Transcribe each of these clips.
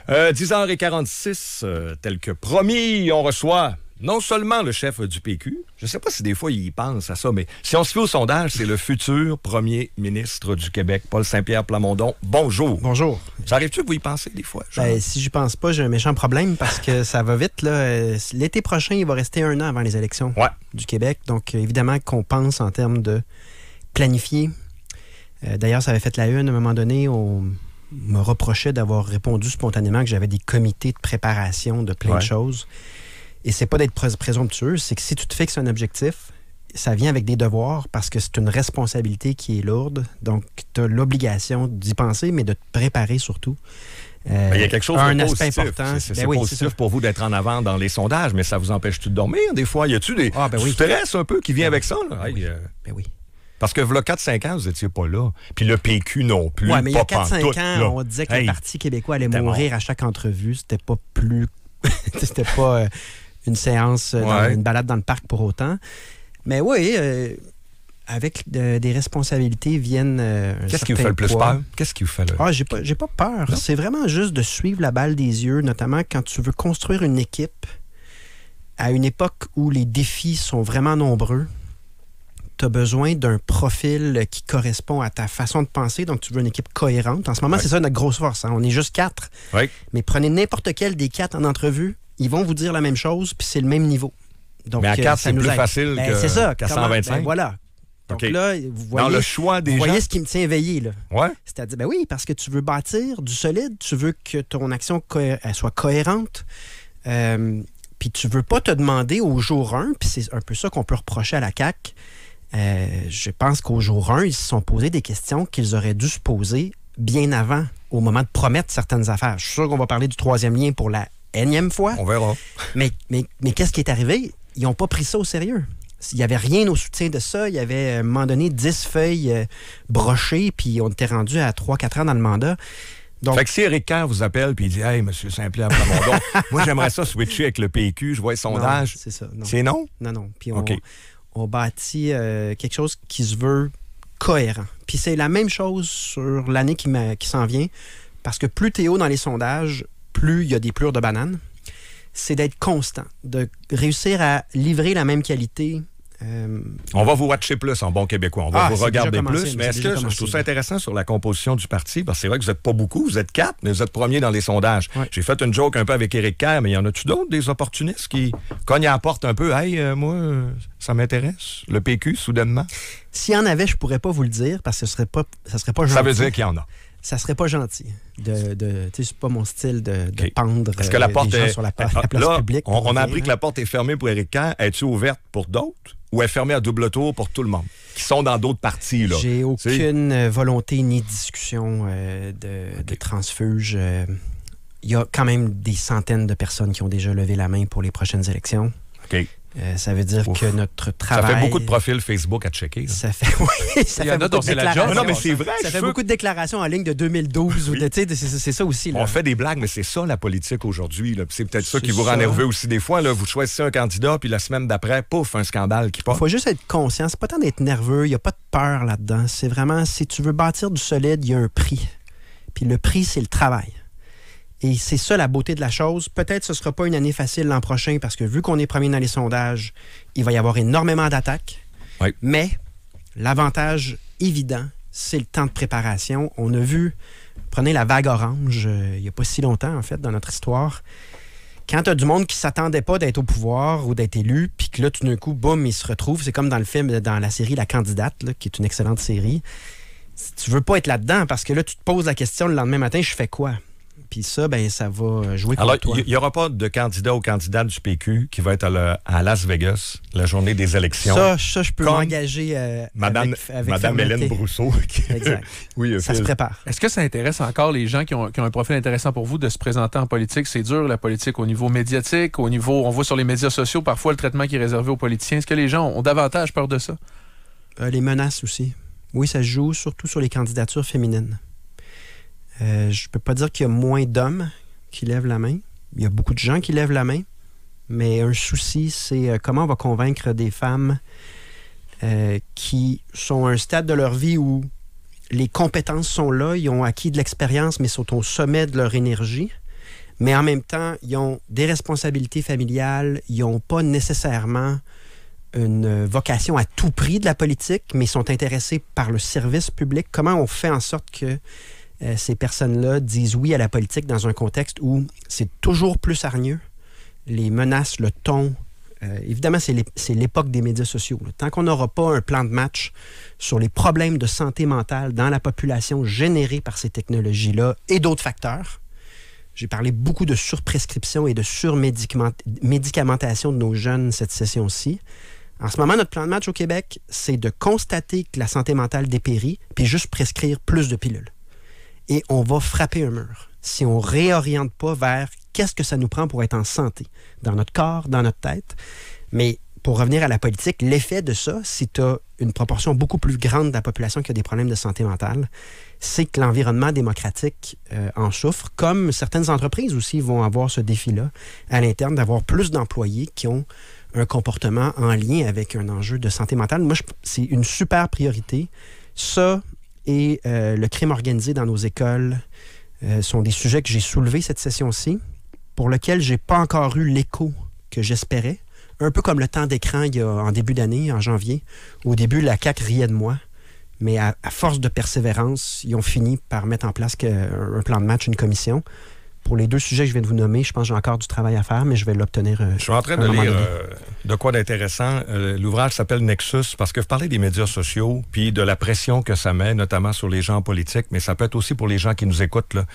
10h46, tel que promis, on reçoit non seulement le chef du PQ, je ne sais pas si des fois il pense à ça, mais si on se fie au sondage, c'est le futur premier ministre du Québec, Paul Saint-Pierre Plamondon. Bonjour. Bonjour. Ça arrive-tu que vous y pensez des fois? Si j'y pense pas, j'ai un méchant problème parce que ça va vite. Là. L'été prochain, il va rester 1 an avant les élections du Québec. Donc, évidemment qu'on pense en termes de planifier. D'ailleurs, ça avait fait la une à un moment donné. On me reprochait d'avoir répondu spontanément que j'avais des comités de préparation de plein de choses. Et c'est pas d'être présomptueux, c'est que si tu te fixes un objectif, ça vient avec des devoirs parce que c'est une responsabilité qui est lourde. Donc, tu as l'obligation d'y penser, mais de te préparer surtout. Il y a quelque chose de aspect positif. important. C'est positif pour vous d'être en avant dans les sondages, mais ça vous empêche-tu de dormir des fois? Y a-tu des stress un peu qui vient avec ça? Là? Oui. Parce que v'là 4-5 ans, vous n'étiez pas là. Puis le PQ non plus. Oui, mais il y a 4-5 ans, là. on disait que le Parti québécois allait mourir à chaque entrevue. C'était pas plus... C'était pas une séance, une balade dans le parc pour autant. Mais oui, avec des responsabilités viennent Qu'est-ce qui vous fait le plus peur? Qu'est-ce qui vous fait le... J'ai pas peur. Non? C'est vraiment juste de suivre la balle des yeux, notamment quand tu veux construire une équipe à une époque où les défis sont vraiment nombreux. Tu as besoin d'un profil qui correspond à ta façon de penser, donc tu veux une équipe cohérente. En ce moment, c'est ça notre grosse force. Hein? On est juste 4. Mais prenez n'importe quel des 4 en entrevue, ils vont vous dire la même chose, puis c'est le même niveau. Donc, mais à 4, c'est plus facile qu'à 125. Voilà. Donc là, vous voyez, dans le choix des vous voyez gens... ce qui me tient éveillé. Là. C'est-à-dire, oui, parce que tu veux bâtir du solide, tu veux que ton action elle soit cohérente, puis tu veux pas te demander au jour 1, puis c'est un peu ça qu'on peut reprocher à la CAQ. Je pense qu'au jour 1, ils se sont posés des questions qu'ils auraient dû se poser bien avant, au moment de promettre certaines affaires. Je suis sûr qu'on va parler du 3e lien pour la énième fois. On verra. Mais qu'est-ce qui est arrivé? Ils n'ont pas pris ça au sérieux. Il n'y avait rien au soutien de ça. Il y avait, à un moment donné, 10 feuilles brochées, puis on était rendu à 3-4 ans dans le mandat. Donc, fait que si Éric Kerr vous appelle puis il dit « Hey, M. Saint-Pierre Plamondon, moi, j'aimerais ça switcher avec le PQ, je vois les sondages. » C'est ça. Non. C'est non? Non. Puis on bâtit quelque chose qui se veut cohérent. Puis c'est la même chose sur l'année qui s'en vient, parce que plus t'es haut dans les sondages, plus il y a des plures de bananes. C'est d'être constant, de réussir à livrer la même qualité. On va vous watcher plus en bon québécois. On va vous regarder plus. Mais est-ce que je trouve ça intéressant sur la composition du parti? Parce que c'est vrai que vous n'êtes pas beaucoup, vous êtes 4, mais vous êtes premiers dans les sondages. J'ai fait une joke un peu avec Éric Kerr, mais y en a-tu d'autres, des opportunistes qui cognent à la porte un peu? Hey, moi, ça m'intéresse. Le PQ, soudainement. S'il y en avait, je pourrais pas vous le dire parce que ça serait pas gentil. Ça veut dire qu'il y en a. Ça serait pas gentil. C'est pas mon style de pendre Est-ce que la porte des gens sur la place publique. On a appris que la porte est fermée pour Éric Kerr. Es-tu ouverte pour d'autres ou est fermée à double tour pour tout le monde qui sont dans d'autres partis? Là? J'ai aucune volonté ni discussion de transfuge. Il y a quand même des centaines de personnes qui ont déjà levé la main pour les prochaines élections. OK. Ça veut dire que notre travail... Ça fait beaucoup de profils Facebook à checker. Ça fait beaucoup de déclarations. Non, mais c'est vrai. Ça fait beaucoup de déclarations en ligne de 2012. C'est ça aussi. Là. On fait des blagues, mais c'est ça la politique aujourd'hui. C'est peut-être ça qui vous rend nerveux aussi des fois. Là, vous choisissez un candidat, puis la semaine d'après, pouf, un scandale qui part. Il faut juste être conscient. C'est pas tant d'être nerveux. Il n'y a pas de peur là-dedans. C'est vraiment, si tu veux bâtir du solide, il y a un prix. Puis le prix, c'est le travail. Et c'est ça la beauté de la chose. Peut-être que ce ne sera pas une année facile l'an prochain parce que vu qu'on est premier dans les sondages, il va y avoir énormément d'attaques. Oui. Mais l'avantage évident, c'est le temps de préparation. On a vu, prenez la vague orange, il n'y a pas si longtemps en fait dans notre histoire. Quand tu as du monde qui ne s'attendait pas d'être au pouvoir ou d'être élu, puis que là tout d'un coup, boum, il se retrouve. C'est comme dans le film, dans la série La Candidate, là, qui est une excellente série. Tu veux pas être là-dedans parce que là, tu te poses la question le lendemain matin, je fais quoi? Puis ça, ça va jouer contre toi. Il n'y aura pas de candidat ou candidate du PQ qui va être à Las Vegas la journée des élections. Ça je peux m'engager Madame Hélène Brousseau. Exact. Oui, ça se prépare. Est-ce que ça intéresse encore les gens qui ont un profil intéressant pour vous de se présenter en politique? C'est dur, la politique, au niveau médiatique, au niveau... On voit sur les médias sociaux parfois le traitement qui est réservé aux politiciens. Est-ce que les gens ont davantage peur de ça? Les menaces aussi. Oui, ça se joue surtout sur les candidatures féminines. Je peux pas dire qu'il y a moins d'hommes qui lèvent la main. Il y a beaucoup de gens qui lèvent la main. Mais un souci, c'est comment on va convaincre des femmes qui sont à un stade de leur vie où les compétences sont là, ils ont acquis de l'expérience, mais sont au sommet de leur énergie. mais en même temps, ils ont des responsabilités familiales, ils n'ont pas nécessairement une vocation à tout prix de la politique, mais ils sont intéressés par le service public. Comment on fait en sorte que ces personnes-là disent oui à la politique dans un contexte où c'est toujours plus hargneux, les menaces, le ton. Évidemment, c'est l'époque des médias sociaux. Là. Tant qu'on n'aura pas un plan de match sur les problèmes de santé mentale dans la population générés par ces technologies-là et d'autres facteurs, j'ai parlé beaucoup de surprescription et de surmédicamentation de nos jeunes cette session-ci. En ce moment, notre plan de match au Québec, c'est de constater que la santé mentale dépérit, puis juste prescrire plus de pilules. Et on va frapper un mur si on ne réoriente pas vers qu'est-ce que ça nous prend pour être en santé, dans notre corps, dans notre tête. Mais pour revenir à la politique, l'effet de ça, si tu as une proportion beaucoup plus grande de la population qui a des problèmes de santé mentale, c'est que l'environnement démocratique en souffre, comme certaines entreprises aussi vont avoir ce défi-là à l'interne, d'avoir plus d'employés qui ont un comportement en lien avec un enjeu de santé mentale. Moi, c'est une super priorité. Ça et le crime organisé dans nos écoles sont des sujets que j'ai soulevés cette session-ci, pour lesquels je n'ai pas encore eu l'écho que j'espérais. Un peu comme le temps d'écran en début d'année, en janvier. Au début, la CAQ riait de moi, mais à force de persévérance, ils ont fini par mettre en place un plan de match, une commission. Pour les deux sujets que je viens de vous nommer, je pense que j'ai encore du travail à faire, mais je vais l'obtenir. Je suis en train de lire de quoi d'intéressant. L'ouvrage s'appelle Nexus, parce que vous parlez des médias sociaux, puis de la pression que ça met, notamment sur les gens en politique, mais ça peut être aussi pour les gens qui nous écoutent. Là.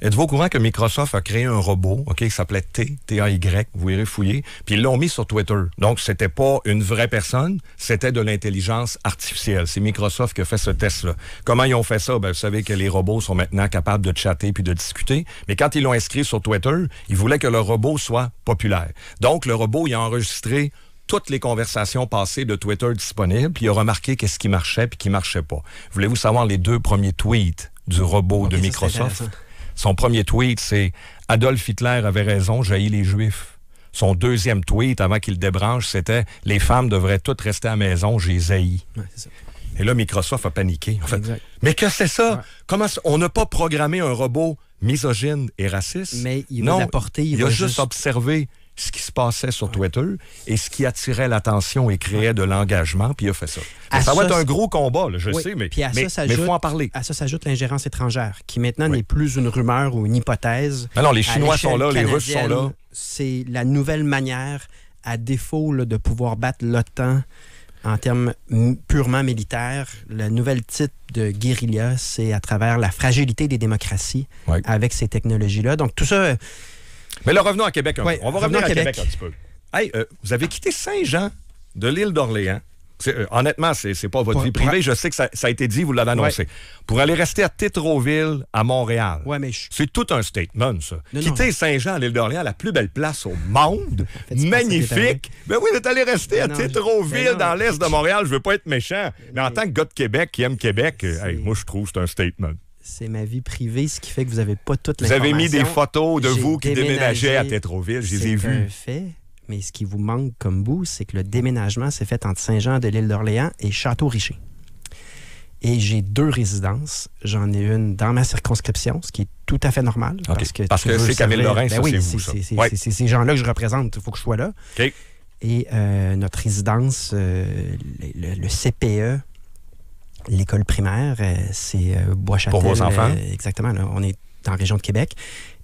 Êtes-vous au courant que Microsoft a créé un robot, qui s'appelait T-A-Y, vous irez fouiller, puis ils l'ont mis sur Twitter. Donc, c'était pas une vraie personne, c'était de l'intelligence artificielle. C'est Microsoft qui a fait ce test-là. Comment ils ont fait ça? Ben, vous savez que les robots sont maintenant capables de chatter puis de discuter, mais quand ils l'ont inscrit sur Twitter, ils voulaient que le robot soit populaire. Donc, le robot, il a enregistré toutes les conversations passées de Twitter disponibles, puis il a remarqué qu'est-ce qui marchait puis qui marchait pas. Voulez-vous savoir les 2 premiers tweets du robot de Microsoft? Son premier tweet, c'est « Adolf Hitler avait raison, j'haïs les Juifs ». Son deuxième tweet, avant qu'il débranche, c'était « Les femmes devraient toutes rester à la maison, j'ai haï ». Et là, Microsoft a paniqué. En fait, mais que c'est ça? Ouais. Comment on n'a pas programmé un robot misogyne et raciste? Mais il va l'apporter. Il a juste observé ce qui se passait sur Twitter et ce qui attirait l'attention et créait de l'engagement, puis il a fait ça. Ça va être un gros combat, là, je sais, mais il faut en parler. À ça s'ajoute l'ingérence étrangère, qui maintenant n'est plus une rumeur ou une hypothèse. Non, les Chinois sont là, les Russes sont là. C'est la nouvelle manière, à défaut là, de pouvoir battre l'OTAN en termes purement militaires. Le nouvel type de guérilla, c'est à travers la fragilité des démocraties avec ces technologies-là. Donc, tout ça... Mais là, revenons à Québec un peu. On va revenir à Québec un petit peu. Hey, vous avez quitté Saint-Jean de l'île d'Orléans. Honnêtement, c'est pas votre vie privée. Je sais que ça a été dit, vous l'avez annoncé. Pour aller rester à Tétroville, à Montréal. C'est tout un statement, ça. Quitter Saint-Jean à l'île d'Orléans, la plus belle place au monde. Magnifique. Ben oui, vous êtes allé rester à Tétroville, dans l'est de Montréal. Je veux pas être méchant. Mais en tant que gars de Québec qui aime Québec, moi, je trouve que c'est un statement. C'est ma vie privée, ce qui fait que vous n'avez pas toute l'information. Vous avez mis des photos de vous qui déménageaient à Tétroville. Je les ai vues. C'est un fait. Mais ce qui vous manque comme bout, c'est que le déménagement s'est fait entre Saint-Jean de l'île d'Orléans et Château-Richer. Et j'ai 2 résidences. J'en ai une dans ma circonscription, ce qui est tout à fait normal. Okay. Parce que c'est Camille Lorrain, ça, c'est vous, ça. C'est ces gens-là que je représente. Il faut que je sois là. Okay. Et notre résidence, le CPE, l'école primaire, c'est Bois-Châtel. Pour vos enfants? Exactement. Là, on est dans la région de Québec.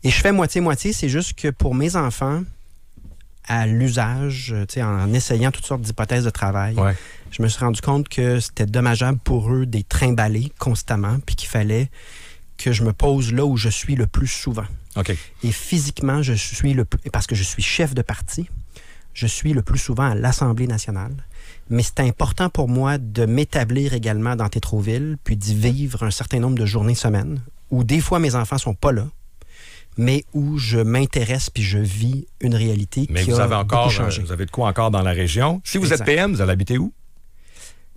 Et je fais moitié-moitié. C'est juste que pour mes enfants, à l'usage, en essayant toutes sortes d'hypothèses de travail, je me suis rendu compte que c'était dommageable pour eux d'être trimballés constamment, puis qu'il fallait que je me pose là où je suis le plus souvent. Okay. Et physiquement, parce que je suis chef de parti, je suis le plus souvent à l'Assemblée nationale. Mais c'est important pour moi de m'établir également dans Tétroville, puis d'y vivre un certain nombre de journées semaine, où des fois mes enfants sont pas là, mais où je m'intéresse puis je vis une réalité qui a beaucoup changé. Vous avez de quoi encore dans la région? Si vous êtes PM, vous allez habiter où?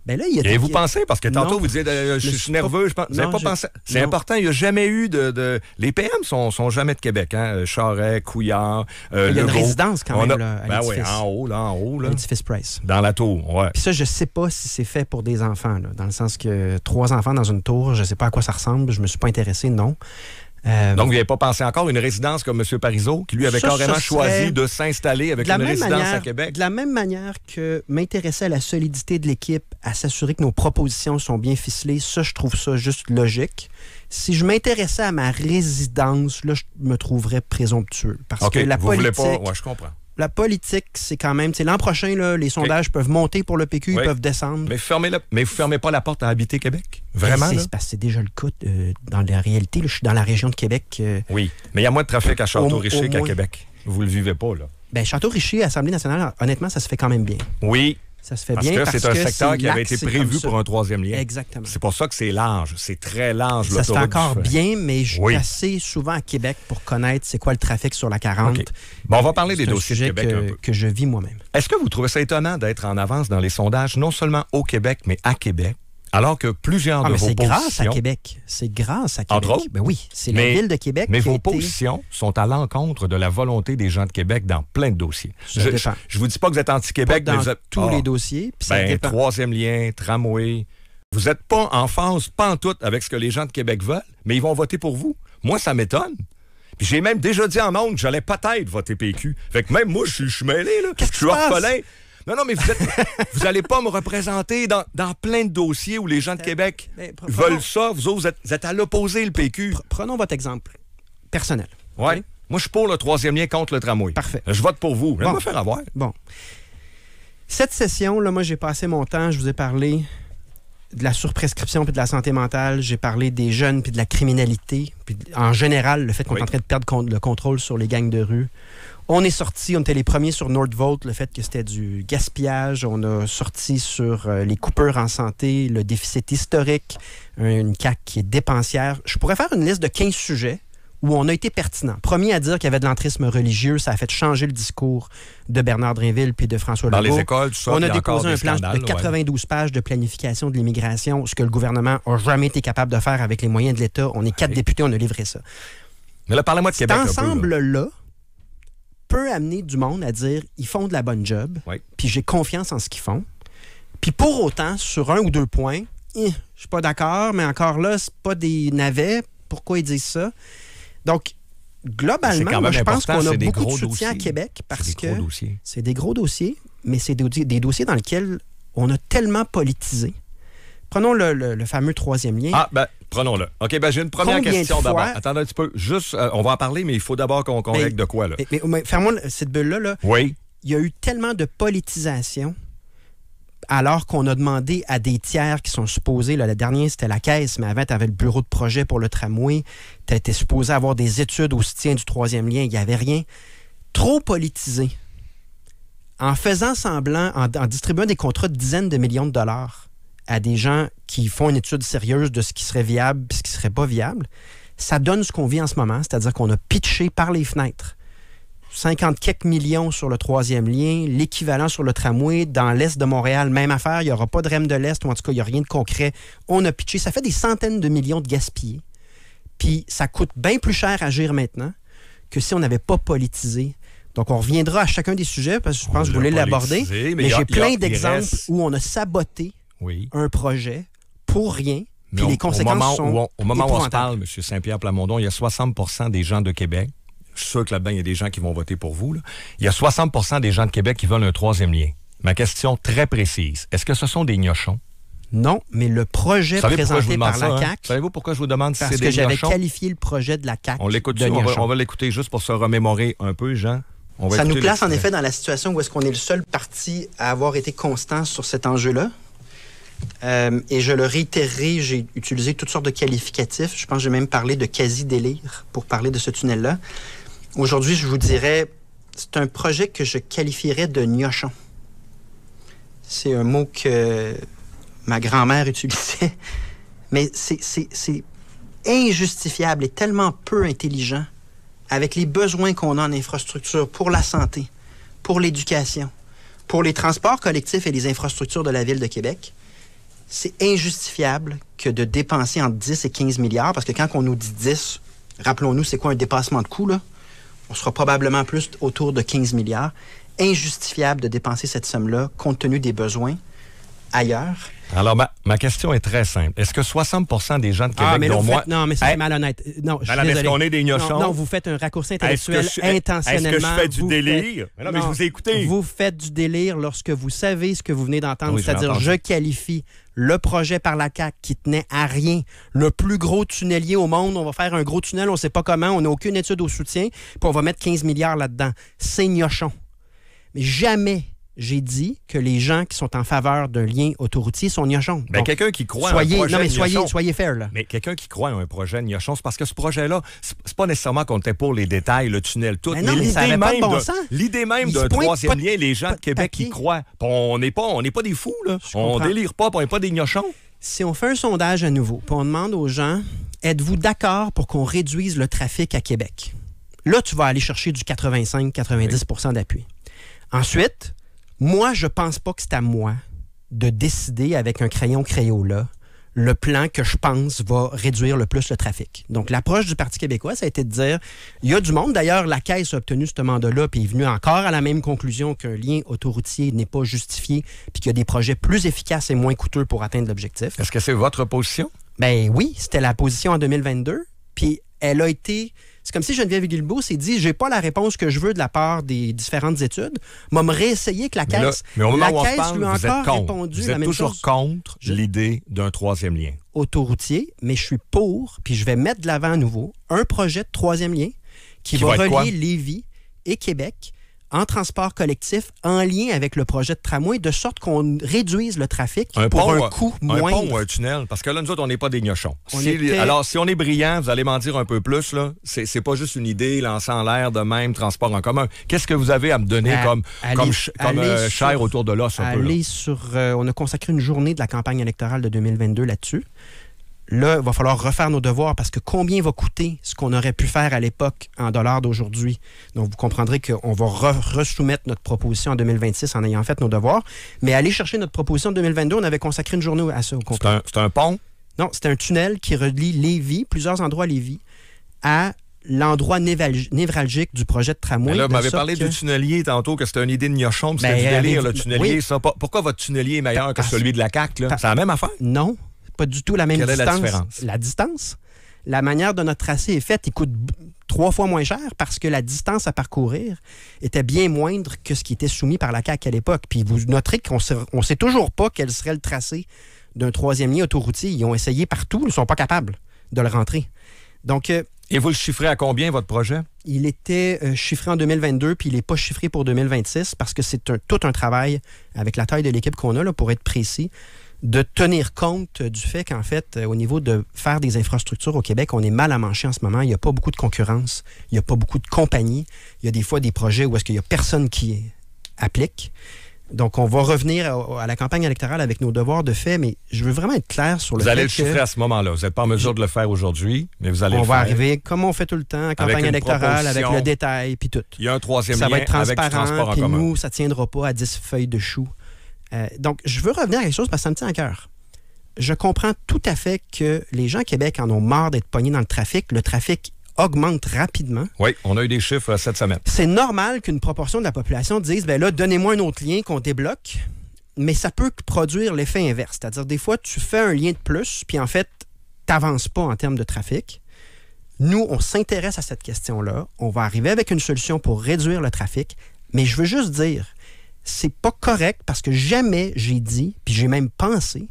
Ben là, vous pensez? Parce que tantôt, vous disiez, je suis nerveux. Vous n'avez pas pensé? C'est important, il n'y a jamais eu de... Les PM sont jamais de Québec. Hein? Charest, Couillard, il y a une résidence quand même, là, à l'édifice. En haut. Là. L'édifice Price. Dans la tour, Puis ça, je ne sais pas si c'est fait pour des enfants, là, dans le sens que 3 enfants dans une tour, je ne sais pas à quoi ça ressemble, je ne me suis pas intéressé, non. Donc, vous n'avez pas pensé encore à une résidence comme M. Parizeau, qui lui avait carrément choisi de s'installer avec une résidence à Québec? De la même manière que m'intéresser à la solidité de l'équipe, à s'assurer que nos propositions sont bien ficelées, ça, je trouve ça juste logique. Si je m'intéressais à ma résidence, là, je me trouverais présomptueux. Parce que la politique... Voulez pas... Ouais, je comprends. La politique, c'est quand même... L'an prochain, là, les sondages peuvent monter pour le PQ, ils peuvent descendre. Mais vous fermez pas la porte à habiter Québec? Vraiment? C'est parce que c'est déjà le cas dans la réalité. Là, je suis dans la région de Québec. Oui, mais il y a moins de trafic à Château-Richer qu'à Québec. Vous le vivez pas, là. Bien, Château-Richer, Assemblée nationale, honnêtement, ça se fait quand même bien. Oui. Ça se fait bien parce que c'est un secteur qui avait été prévu pour un troisième lien. Exactement. C'est pour ça que c'est large. C'est très large. Ça se fait encore bien, mais je suis assez souvent à Québec pour connaître c'est quoi le trafic sur la 40. Okay. Bon, on va parler des dossiers de Québec un peu. Que je vis moi-même. Est-ce que vous trouvez ça étonnant d'être en avance dans les sondages, non seulement au Québec, mais à Québec? Alors que plusieurs de vos positions... c'est grâce à Québec. C'est grâce à Québec. Entre autres? Ben oui, c'est la ville de Québec mais vos positions sont à l'encontre de la volonté des gens de Québec dans plein de dossiers. Je vous dis pas que vous êtes anti-Québec, mais vous êtes... tous les dossiers. Troisième lien, tramway. Vous n'êtes pas en phase, pantoute, avec ce que les gens de Québec veulent, mais ils vont voter pour vous. Moi, ça m'étonne. Puis j'ai même déjà dit en ondes que j'allais peut-être voter PQ. Fait que même moi, je suis mêlé, là. Qu'est-ce je suis orphelin. Non, mais vous n'allez pas me représenter dans plein de dossiers où les gens de Québec veulent ça. Vous autres, vous êtes à l'opposé, le PQ. Prenons votre exemple personnel. Oui. Okay? Moi, je suis pour le troisième lien contre le tramway. Parfait. Je vote pour vous. Je vais me faire avoir. Bon. Cette session, là, moi, j'ai passé mon temps, je vous ai parlé de la surprescription puis de la santé mentale. J'ai parlé des jeunes puis de la criminalité. Puis en général, le fait qu'on est en train de perdre le contrôle sur les gangs de rue. On est sorti, on était les premiers sur Nordvolt, le fait que c'était du gaspillage. On a sorti sur les coupures en santé, le déficit historique, une CAQ qui est dépensière. Je pourrais faire une liste de 15 sujets où on a été pertinent. Premier à dire qu'il y avait de l'entrisme religieux, ça a fait changer le discours de Bernard Drinville puis de François Legault. Dans les écoles, tout ça, on a déposé un plan de 92 pages de planification de l'immigration, ce que le gouvernement n'a jamais été capable de faire avec les moyens de l'État. On est 4 députés, on a livré ça. Mais là, parlez-moi de Québec. Cet ensemble-là peut amener du monde à dire ils font de la bonne job, puis j'ai confiance en ce qu'ils font. Puis pour autant, sur 1 ou 2 points, je suis pas d'accord, mais encore là, c'est pas des navets. Pourquoi ils disent ça? Donc, globalement, moi, je pense qu'on a beaucoup de soutien à Québec parce que c'est des gros dossiers, mais c'est des dossiers dans lesquels on a tellement politisé. Prenons le fameux troisième lien. Prenons-le. OK, j'ai une première question d'abord. Attendez un petit peu. Juste, on va en parler, mais il faut d'abord qu'on règle de quoi, là. Mais ferme-moi cette bulle-là. Là. Oui. Il y a eu tellement de politisation alors qu'on a demandé à des tiers qui sont supposés, là, le dernier, c'était la Caisse, mais avant, tu avais le bureau de projet pour le tramway. Tu étais supposé avoir des études au soutien du troisième lien. Il n'y avait rien. Trop politisé. En faisant semblant, en distribuant des contrats de dizaines de millions de dollars à des gens qui font une étude sérieuse de ce qui serait viable et ce qui ne serait pas viable, ça donne ce qu'on vit en ce moment, c'est-à-dire qu'on a pitché par les fenêtres 50 quelques millions sur le troisième lien, l'équivalent sur le tramway. Dans l'est de Montréal, même affaire, il n'y aura pas de REM de l'Est, ou en tout cas, il n'y a rien de concret. On a pitché, ça fait des centaines de millions de gaspillés. Puis ça coûte bien plus cher à agir maintenant que si on n'avait pas politisé. Donc, on reviendra à chacun des sujets, parce que je pense que vous voulez l'aborder. Mais j'ai plein d'exemples où on a saboté un projet pour rien, puis les conséquences sont au moment où on se parle, M. Saint-Pierre Plamondon, il y a 60% des gens de Québec, je suis sûr que là-dedans, il y a des gens qui vont voter pour vous, là. Il y a 60% des gens de Québec qui veulent un troisième lien. Ma question très précise, est-ce que ce sont des gnochons? Non, mais le projet présenté par la CAQ... Savez-vous pourquoi je vous demande si c'est des gnochons? Parce que j'avais qualifié le projet de la CAQ on va l'écouter juste pour se remémorer un peu, Jean. Ça nous place en effet dans la situation où est-ce qu'on est le seul parti à avoir été constant sur cet enjeu-là. Et je le réitérerai, j'ai utilisé toutes sortes de qualificatifs. Je pense que j'ai même parlé de quasi-délire pour parler de ce tunnel-là. Aujourd'hui, je vous dirais, c'est un projet que je qualifierais de gnochon. C'est un mot que ma grand-mère utilisait. Mais c'est injustifiable et tellement peu intelligent avec les besoins qu'on a en infrastructure pour la santé, pour l'éducation, pour les transports collectifs et les infrastructures de la Ville de Québec. C'est injustifiable que de dépenser entre 10 et 15 milliards, parce que quand on nous dit 10, rappelons-nous, c'est quoi un dépassement de coût, là? On sera probablement plus autour de 15 milliards. Injustifiable de dépenser cette somme-là, compte tenu des besoins. ailleurs. Alors, ma question est très simple. Est-ce que 60% des gens de Québec, dont moi... Non, mais c'est malhonnête. Non, je suis désolé. Est-ce qu'on est des gnochons? Non, vous faites un raccourci intellectuel intentionnellement. Est-ce que je fais du délire? Non, mais je vous ai écouté. Vous faites du délire lorsque vous savez ce que vous venez d'entendre. C'est-à-dire, je qualifie le projet par la CAQ qui tenait à rien. Le plus gros tunnelier au monde. On va faire un gros tunnel, on ne sait pas comment. On n'a aucune étude au soutien. Puis on va mettre 15 milliards là-dedans. C'est gnochon. Mais jamais... j'ai dit que les gens qui sont en faveur d'un lien autoroutier sont gnochons. Ben, quelqu'un qui croit à un projet non, mais gnochon... soyez fair, là. Mais quelqu'un qui croit à un projet gnochon, c'est parce que ce projet-là, c'est pas nécessairement qu'on était pour les détails, le tunnel, tout. Mais non, mais ça avait pas de bon sens. L'idée même d'un troisième lien, les gens de Québec qui croient. On n'est pas des fous, là. On délire pas, on n'est pas des gnochons. Si on fait un sondage à nouveau, puis on demande aux gens, êtes-vous d'accord pour qu'on réduise le trafic à Québec? Là, tu vas aller chercher du 85-90 d'appui. Ensuite... moi, je pense pas que c'est à moi de décider avec un crayon Crayola le plan que je pense va réduire le plus le trafic. Donc, l'approche du Parti québécois, ça a été de dire, il y a du monde, d'ailleurs, la Caisse a obtenu ce mandat-là, puis est venue encore à la même conclusion qu'un lien autoroutier n'est pas justifié, puis qu'il y a des projets plus efficaces et moins coûteux pour atteindre l'objectif. Est-ce que c'est votre position? Ben oui, c'était la position en 2022, puis elle a été... C'est comme si Geneviève Guilbeault s'est dit, j'ai pas la réponse que je veux de la part des différentes études, m'a me réessayer que la Caisse. Mais au moment où on Caisse parle, lui a vous êtes encore contre. répondu Vous la êtes même toujours chose. contre l'idée d'un troisième lien. Autoroutier, mais je suis pour, puis je vais mettre de l'avant à nouveau un projet de troisième lien qui va relier Lévis et Québec en transport collectif en lien avec le projet de tramway, de sorte qu'on réduise le trafic un coût moindre. Un pont ou un tunnel, parce que là, nous autres, on n'est pas des gnochons. Alors, si on est brillant, vous allez m'en dire un peu plus, là. C'est pas juste une idée lancée en l'air de même, transport en commun. Qu'est-ce que vous avez à me donner comme chair autour de l'os un peu? On a consacré une journée de la campagne électorale de 2022 là-dessus. Là, il va falloir refaire nos devoirs parce que combien va coûter ce qu'on aurait pu faire à l'époque en dollars d'aujourd'hui? Donc, vous comprendrez qu'on va resoumettre notre proposition en 2026 en ayant fait nos devoirs. Mais aller chercher notre proposition en 2022, on avait consacré une journée à ça. C'est un pont? Non, c'est un tunnel qui relie Lévis, plusieurs endroits à Lévis, à l'endroit névralgique du projet de tramway. Mais là, vous m'avez parlé du tunnelier tantôt, que c'était une idée de gnochon, puis c'était du délire, le tunnelier. Oui. Ça. Pourquoi votre tunnelier est meilleur que celui de la CAQ? Là? C'est la même affaire? Non. Pas du tout la même distance. Quelle est la différence? La distance. La manière dont notre tracé est fait, il coûte 3 fois moins cher parce que la distance à parcourir était bien moindre que ce qui était soumis par la CAQ à l'époque. Puis vous noterez qu'on ne sait toujours pas quel serait le tracé d'un troisième lien autoroutier. Ils ont essayé partout, ils ne sont pas capables de le rentrer. Donc... et vous le chiffrez à combien, votre projet? Il était chiffré en 2022, puis il n'est pas chiffré pour 2026 parce que c'est tout un travail avec la taille de l'équipe qu'on a, là, pour être précis, de tenir compte du fait qu'en fait, au niveau de faire des infrastructures au Québec, on est mal à mancher en ce moment. Il n'y a pas beaucoup de concurrence. Il n'y a pas beaucoup de compagnies. Il y a des fois des projets où est-ce qu'il n'y a personne qui applique. Donc, on va revenir à la campagne électorale avec nos devoirs de fait, mais je veux vraiment être clair sur le fait que... Vous allez le chiffrer à ce moment-là. Vous n'êtes pas en mesure de le faire aujourd'hui, mais vous allez le faire. On va arriver, comme on fait tout le temps, en campagne électorale, avec le détail, puis tout. Il y a un troisième lien avec du transport en commun. Puis nous, ça ne tiendra pas à 10 feuilles de chou. Donc, je veux revenir à quelque chose parce que ça me tient à cœur. Je comprends tout à fait que les gens à Québec en ont marre d'être pognés dans le trafic. Le trafic augmente rapidement. Oui, on a eu des chiffres cette semaine. C'est normal qu'une proportion de la population dise, bien là, donnez-moi un autre lien qu'on débloque, mais ça peut produire l'effet inverse. C'est-à-dire, des fois, tu fais un lien de plus, puis en fait, tu n'avances pas en termes de trafic. Nous, on s'intéresse à cette question-là. On va arriver avec une solution pour réduire le trafic, mais je veux juste dire, c'est pas correct parce que jamais j'ai dit, puis j'ai même pensé,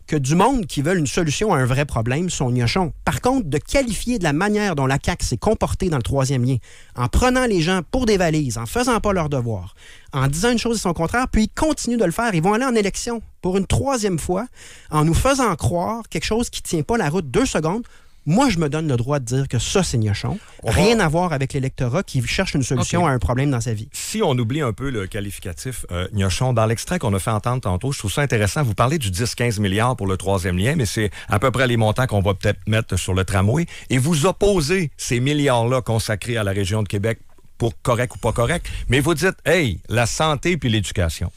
que du monde qui veulent une solution à un vrai problème sont gnochons. Par contre, de qualifier de la manière dont la CAQ s'est comportée dans le troisième lien, en prenant les gens pour des valises, en faisant pas leurs devoirs, en disant une chose et son contraire, puis ils continuent de le faire. Ils vont aller en élection pour une troisième fois en nous faisant croire quelque chose qui tient pas la route 2 secondes. Moi, je me donne le droit de dire que ça, c'est gnochon. Rien à voir avec l'électorat qui cherche une solution à un problème dans sa vie. Si on oublie un peu le qualificatif gnochon, dans l'extrait qu'on a fait entendre tantôt, je trouve ça intéressant. Vous parlez du 10-15 milliards pour le troisième lien, mais c'est à peu près les montants qu'on va peut-être mettre sur le tramway. Et vous opposez ces milliards-là consacrés à la région de Québec pour correct ou pas correct. Mais vous dites, hey, la santé puis l'éducation.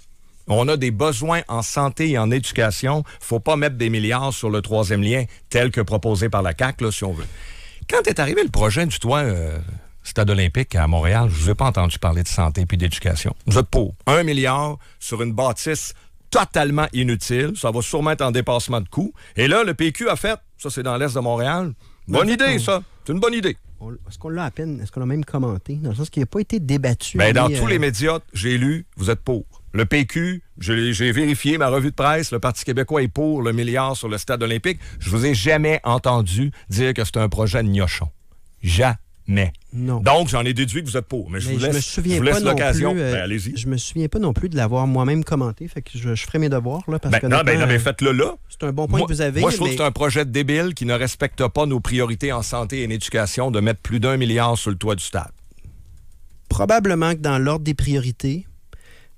On a des besoins en santé et en éducation. Faut pas mettre des milliards sur le troisième lien tel que proposé par la CAQ, là, si on veut. Quand est arrivé le projet du toit Stade olympique à Montréal, je vous ai pas entendu parler de santé puis d'éducation. Vous êtes pour 1 milliard sur une bâtisse totalement inutile. Ça va sûrement être en dépassement de coûts. Et là, le PQ a fait, ça c'est dans l'Est de Montréal, bonne idée ça, c'est une bonne idée. Est-ce qu'on l'a à peine, est-ce qu'on l'a même commenté, dans le sens qu'il n'a pas été débattu? Bien, dans tous les médias, j'ai lu, vous êtes pour. Le PQ, j'ai vérifié ma revue de presse, le Parti québécois est pour le milliard sur le stade olympique. Je vous ai jamais entendu dire que c'est un projet de gnochon. Jamais. Non. Donc, j'en ai déduit que vous êtes pour. Mais je vous laisse l'occasion. Allez-y. Je me souviens pas non plus de l'avoir moi-même commenté. Fait que je ferai mes devoirs. Là, parce que mais faites-le là. C'est un bon point que vous avez. Moi, je trouve que c'est un projet de débile qui ne respecte pas nos priorités en santé et en éducation de mettre plus d'1 milliard sur le toit du stade. Probablement que dans l'ordre des priorités,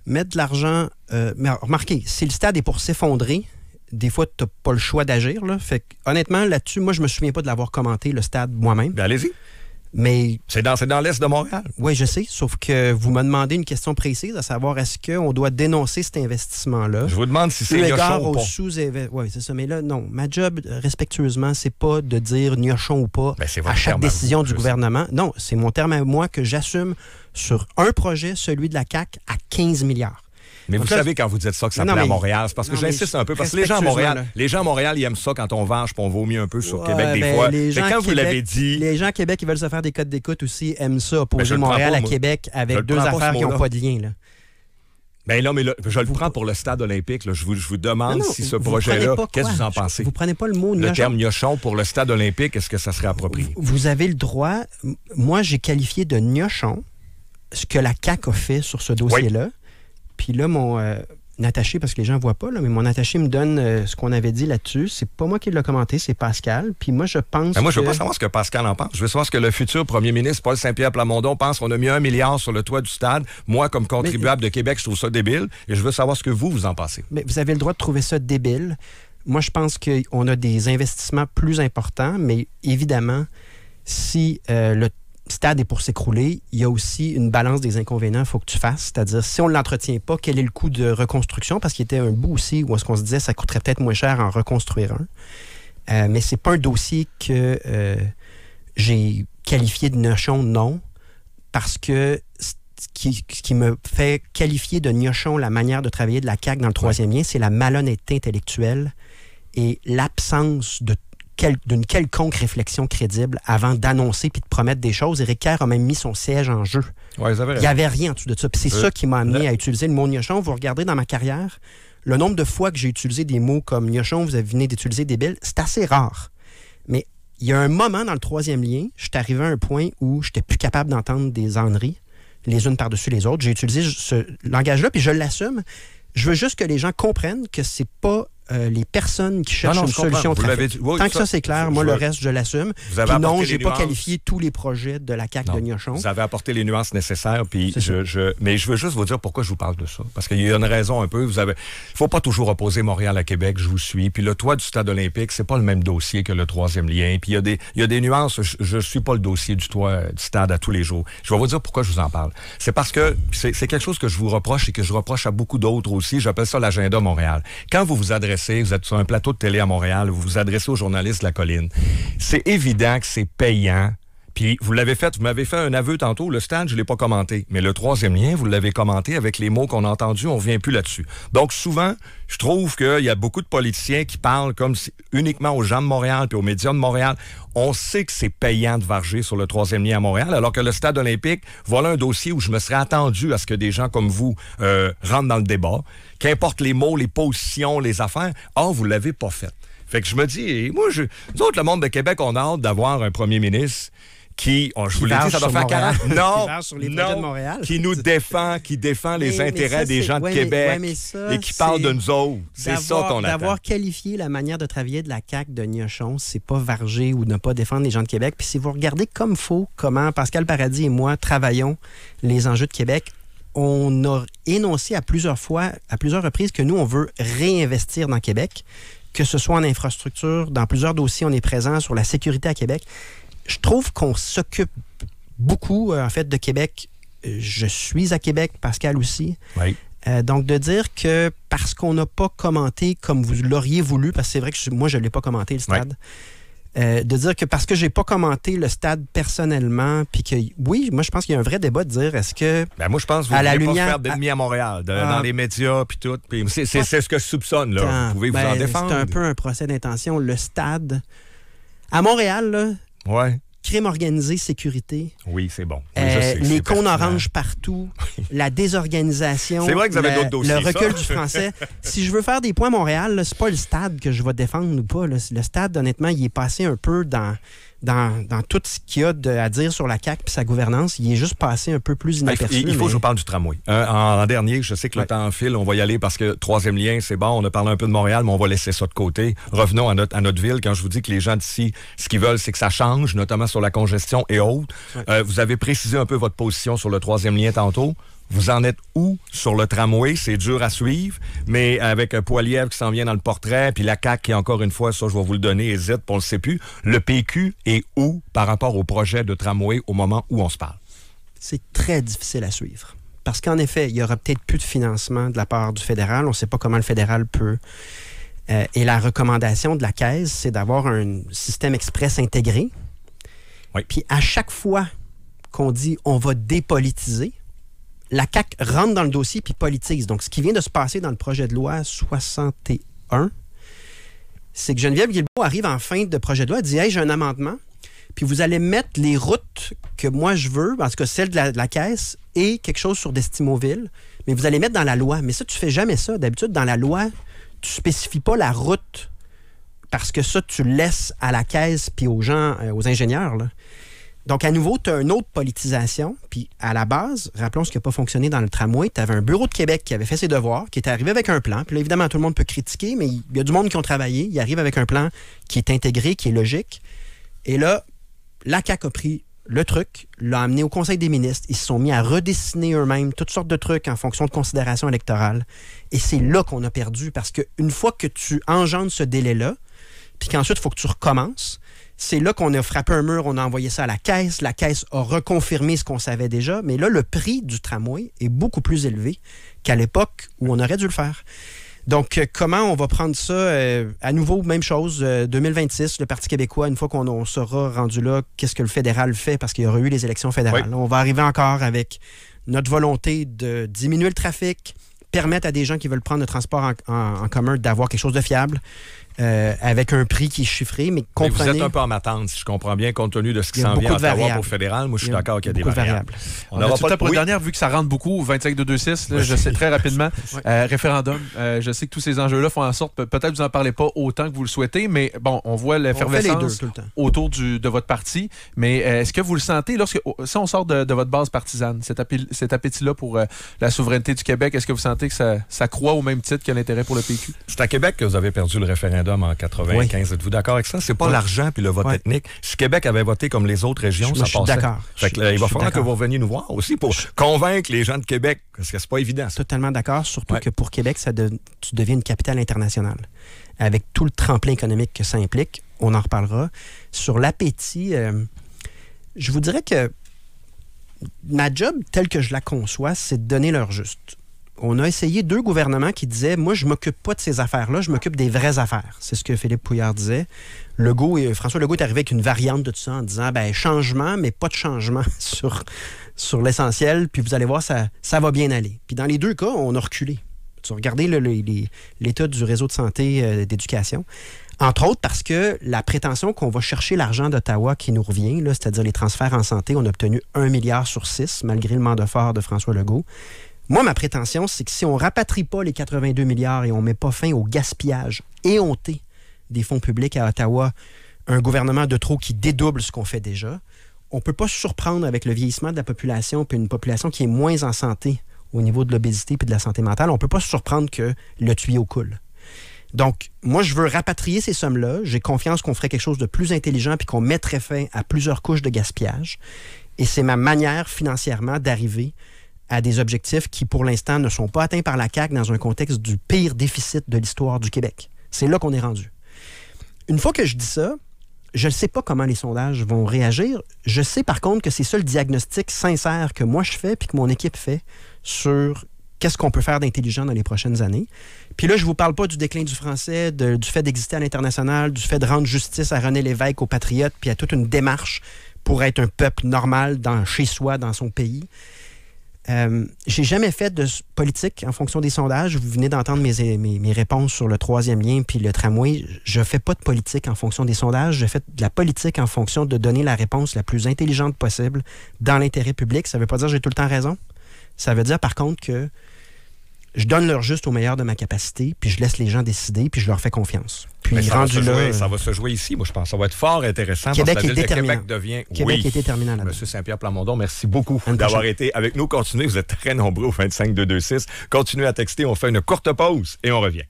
mettre de l'argent... mais remarquez, si le stade est pour s'effondrer, des fois, tu n'as pas le choix d'agir. Là. Fait que, honnêtement, là-dessus, moi, je me souviens pas de l'avoir commenté, le stade, moi-même. Ben, allez-y. Mais c'est dans l'Est de Montréal. Oui, je sais, sauf que vous me demandez une question précise, à savoir, est-ce qu'on doit dénoncer cet investissement-là? Je vous demande si c'est gnochon ou pas. Oui, c'est ça. Mais là, non. Ma job, respectueusement, c'est pas de dire gnochon ou pas à chaque décision du gouvernement. Non, c'est mon terme à moi que j'assume sur un projet, celui de la CAQ, à 15 milliards. Mais donc vous savez, quand vous dites ça, que ça plaît à Montréal, c'est parce que j'insiste un peu. Parce que les gens à Montréal, ils aiment ça quand on vange puis on vomit un peu sur Québec des fois. Mais quand vous l'avez dit... Les gens à Québec qui veulent se faire des codes d'écoute aussi aiment ça, opposer Montréal à Québec avec deux affaires qui n'ont pas de lien. Là. Ben là, mais là, je le prends pour le stade olympique. Là. Je vous demande si ce projet-là, qu'est-ce que vous en pensez? Vous prenez pas le mot gnochon. Le terme gnochon pour le stade olympique, est-ce que ça serait approprié? Vous avez le droit. Moi, j'ai qualifié de gnochon ce que la CAQ a fait sur ce dossier-là. Oui. Puis là, mon attaché, parce que les gens ne voient pas, là, mais mon attaché me donne ce qu'on avait dit là-dessus. C'est pas moi qui l'ai commenté, c'est Pascal. Puis moi, je pense moi, je veux pas savoir ce que Pascal en pense. Je veux savoir ce que le futur premier ministre Paul Saint-Pierre Plamondon pense. On a mis 1 milliard sur le toit du stade. Moi, comme contribuable de Québec, je trouve ça débile. Et je veux savoir ce que vous en pensez. Mais vous avez le droit de trouver ça débile. Moi, je pense qu'on a des investissements plus importants, mais évidemment, si le stade est pour s'écrouler, il y a aussi une balance des inconvénients qu'il faut que tu fasses. C'est-à-dire, si on ne l'entretient pas, quel est le coût de reconstruction? Parce qu'il y était un bout aussi où est-ce qu'on se disait que ça coûterait peut-être moins cher en reconstruire un. Mais c'est pas un dossier que j'ai qualifié de gnochon, non. Parce que ce qui me fait qualifier de gnochon la manière de travailler de la CAQ dans le troisième lien, c'est la malhonnêteté intellectuelle et l'absence d'une quelconque réflexion crédible avant d'annoncer puis de promettre des choses. Éric Kerr a même mis son siège en jeu. Ouais, il n'y avait rien en dessous de ça. Puis c'est ça qui m'a amené à utiliser le mot gnochon. Vous regardez dans ma carrière, le nombre de fois que j'ai utilisé des mots comme gnochon, vous venez d'utiliser débile, c'est assez rare. Mais il y a un moment dans le troisième lien, je suis arrivé à un point où je n'étais plus capable d'entendre des âneries les unes par-dessus les autres. J'ai utilisé ce langage-là, puis je l'assume. Je veux juste que les gens comprennent que c'est pas les personnes qui cherchent une solution au trafic. Tant que ça, c'est clair, moi, le reste, je l'assume. Puis non, je n'ai pas qualifié tous les projets de la CAQ de gnochon. Vous avez apporté les nuances nécessaires, puis mais je veux juste vous dire pourquoi je vous parle de ça. Parce qu'il y a une raison un peu. Il ne faut pas toujours opposer Montréal à Québec, je vous suis. Puis le toit du stade olympique, c'est pas le même dossier que le troisième lien. Puis il y a des nuances. Je ne suis pas le dossier du toit du stade à tous les jours. Je vais vous dire pourquoi je vous en parle. C'est parce que c'est quelque chose que je vous reproche et que je reproche à beaucoup d'autres aussi. J'appelle ça l'agenda Montréal. Quand vous vous adressez, vous êtes sur un plateau de télé à Montréal, vous vous adressez aux journalistes de la colline. C'est évident que c'est payant. Puis vous m'avez fait un aveu tantôt, le stade, je ne l'ai pas commenté. Mais le troisième lien, vous l'avez commenté avec les mots qu'on a entendus, on ne revient plus là-dessus. Donc souvent, je trouve qu'il y a beaucoup de politiciens qui parlent comme uniquement aux gens de Montréal puis aux médias de Montréal. On sait que c'est payant de varger sur le troisième lien à Montréal, alors que le stade olympique, voilà un dossier où je me serais attendu à ce que des gens comme vous rentrent dans le débat, qu'importe les mots, les positions, les affaires. Or, vous ne l'avez pas fait. Fait que je me dis, nous autres, le monde de Québec, on a hâte d'avoir un premier ministre qui, je vous l'ai dit, ça doit faire 40 qui nous défend, qui défend les intérêts des gens de Québec et qui parle de nous autres. C'est ça qu'on attend. D'avoir qualifié la manière de travailler de la CAQ de gnochon, c'est pas varger ou ne pas défendre les gens de Québec. Puis si vous regardez comme faut, comment Pascal Paradis et moi travaillons les enjeux de Québec, on a énoncé à plusieurs reprises que nous, on veut réinvestir dans Québec, que ce soit en infrastructure, dans plusieurs dossiers, on est présent sur la sécurité à Québec. Je trouve qu'on s'occupe beaucoup, en fait, de Québec. Je suis à Québec, Pascal aussi. Oui. Donc, de dire que parce qu'on n'a pas commenté comme vous l'auriez voulu, parce que c'est vrai que moi, je ne l'ai pas commenté, le stade, de dire que parce que j'ai pas commenté le stade personnellement, puis que oui, moi je pense qu'il y a un vrai débat de dire est-ce que moi je pense que vous ne voulez pas faire d'ennemis à Montréal, dans les médias puis tout. Puis c'est ce que je soupçonne là. Vous pouvez vous en défendre. C'est un peu un procès d'intention. Le stade à Montréal là. Ouais. Crime organisé, sécurité. Oui, c'est bon. Oui, les cônes oranges partout, la désorganisation. C'est vrai que vous avez d'autres dossiers. Le recul du français. Si je veux faire des points à Montréal, là, c'est pas le stade que je vais défendre ou pas. Là. Le stade, honnêtement, il est passé un peu dans tout ce qu'il y a à dire sur la CAQ et sa gouvernance. Il est juste passé un peu plus inaperçu. Il faut que je vous parle du tramway. En dernier, je sais que le temps file, on va y aller parce que troisième lien, c'est bon, on a parlé un peu de Montréal, mais on va laisser ça de côté. Revenons à notre ville. Quand je vous dis que les gens d'ici, ce qu'ils veulent, c'est que ça change, notamment sur la congestion et autres. Ouais. Vous avez précisé un peu votre position sur le troisième lien tantôt. Vous en êtes où sur le tramway? C'est dur à suivre, mais avec Poilievre qui s'en vient dans le portrait, puis la CAQ qui, encore une fois, ça je vais vous le donner, hésite, puis on le sait plus. Le PQ est où par rapport au projet de tramway au moment où on se parle? C'est très difficile à suivre. Parce qu'en effet, il y aura peut-être plus de financement de la part du fédéral. On ne sait pas comment le fédéral peut. Et la recommandation de la Caisse, c'est d'avoir un système express intégré. Oui. Puis à chaque fois qu'on dit on va dépolitiser, la CAQ rentre dans le dossier puis politise. Donc, ce qui vient de se passer dans le projet de loi 61, c'est que Geneviève Guilbeault arrive en fin de projet de loi, elle dit « Hey, j'ai un amendement, puis vous allez mettre les routes que moi je veux, en tout cas celle de la Caisse, et quelque chose sur Destimoville, mais vous allez mettre dans la loi. » Mais ça, tu fais jamais ça. D'habitude, dans la loi, tu spécifies pas la route parce que ça, tu le laisses à la Caisse puis aux gens, aux ingénieurs, là. Donc, à nouveau, tu as une autre politisation. Puis, à la base, rappelons ce qui n'a pas fonctionné dans le tramway. Tu avais un bureau de Québec qui avait fait ses devoirs, qui était arrivé avec un plan. Puis là, évidemment, tout le monde peut critiquer, mais il y a du monde qui ont travaillé. Il arrive avec un plan qui est intégré, qui est logique. Et là, la CAQ a pris le truc, l'a amené au Conseil des ministres. Ils se sont mis à redessiner eux-mêmes toutes sortes de trucs en fonction de considérations électorales. Et c'est là qu'on a perdu, parce qu'une fois que tu engendres ce délai-là, puis qu'ensuite, il faut que tu recommences, c'est là qu'on a frappé un mur, on a envoyé ça à la Caisse. La Caisse a reconfirmé ce qu'on savait déjà. Mais là, le prix du tramway est beaucoup plus élevé qu'à l'époque où on aurait dû le faire. Donc, comment on va prendre ça? À nouveau, même chose, 2026, le Parti québécois, une fois qu'on sera rendu là, qu'est-ce que le fédéral fait? Parce qu'il y aura eu les élections fédérales. Oui. On va arriver encore avec notre volonté de diminuer le trafic, permettre à des gens qui veulent prendre le transport en commun d'avoir quelque chose de fiable. Avec un prix qui est chiffré, mais comprenez... Mais vous êtes un peu en attente, si je comprends bien, compte tenu de ce qui s'en vient à Ottawa pour le fédéral. Moi, je suis d'accord qu'il y a des variables. On aura tout le temps pour une dernière, vu que ça rentre beaucoup, 25-226, je sais très rapidement, référendum. Je sais que tous ces enjeux-là font en sorte, peut-être vous n'en parlez pas autant que vous le souhaitez, mais bon, on voit l'effervescence autour de votre parti. Mais est-ce que vous le sentez, si on sort de votre base partisane, cet appétit-là pour la souveraineté du Québec, est-ce que vous sentez que ça croît au même titre que l'intérêt pour le PQ? C'est à Québec que vous avez perdu le référendum en 95. Oui. Êtes-vous d'accord avec ça? C'est pas l'argent puis le vote ethnique. Si Québec avait voté comme les autres régions, ça passait. Je suis d'accord. Il va falloir que vous reveniez nous voir aussi pour convaincre les gens de Québec, parce que c'est pas évident. Ça. Totalement d'accord, surtout que pour Québec, tu deviens une capitale internationale. Avec tout le tremplin économique que ça implique, on en reparlera. Sur l'appétit, je vous dirais que ma job, telle que je la conçois, c'est de donner l'heure juste. On a essayé 2 gouvernements qui disaient « Moi, je ne m'occupe pas de ces affaires-là, je m'occupe des vraies affaires. » C'est ce que Philippe Pouillard disait. François Legault est arrivé avec une variante de tout ça en disant « Changement, mais pas de changement sur l'essentiel, puis vous allez voir, ça va bien aller. » Puis dans les 2 cas, on a reculé. Tu regardez l'état du réseau de santé d'éducation. Entre autres parce que la prétention qu'on va chercher l'argent d'Ottawa qui nous revient, là, c'est-à-dire les transferts en santé, on a obtenu 1 milliard sur 6, malgré le mandat fort de François Legault. Moi, ma prétention, c'est que si on ne rapatrie pas les 82 milliards et on ne met pas fin au gaspillage éhonté des fonds publics à Ottawa, un gouvernement de trop qui dédouble ce qu'on fait déjà, on ne peut pas se surprendre avec le vieillissement de la population puis une population qui est moins en santé au niveau de l'obésité puis de la santé mentale. On ne peut pas se surprendre que le tuyau coule. Donc, moi, je veux rapatrier ces sommes-là. J'ai confiance qu'on ferait quelque chose de plus intelligent puis qu'on mettrait fin à plusieurs couches de gaspillage. Et c'est ma manière financièrement d'arriver à des objectifs qui, pour l'instant, ne sont pas atteints par la CAQ dans un contexte du pire déficit de l'histoire du Québec. C'est là qu'on est rendu. Une fois que je dis ça, je ne sais pas comment les sondages vont réagir. Je sais, par contre, que c'est ça le diagnostic sincère que moi je fais puis que mon équipe fait sur qu'est-ce qu'on peut faire d'intelligent dans les prochaines années. Puis là, je ne vous parle pas du déclin du français, du fait d'exister à l'international, du fait de rendre justice à René Lévesque, aux patriotes, puis à toute une démarche pour être un peuple normal chez soi, dans son pays. J'ai jamais fait de politique en fonction des sondages. Vous venez d'entendre mes réponses sur le 3e lien puis le tramway. Je fais pas de politique en fonction des sondages. Je fais de la politique en fonction de donner la réponse la plus intelligente possible dans l'intérêt public. Ça veut pas dire que j'ai tout le temps raison. Ça veut dire, par contre, que je donne leur juste au meilleur de ma capacité, puis je laisse les gens décider, puis je leur fais confiance. Puis ça va se jouer ici. Moi, je pense que ça va être fort intéressant. Québec parce que la ville est déterminant. de Québec devient... Québec est déterminant là-dedans. Monsieur Saint-Pierre Plamondon, merci beaucoup d'avoir été avec nous. Continuez, vous êtes très nombreux au 25 226. Continuez à texter, on fait une courte pause et on revient.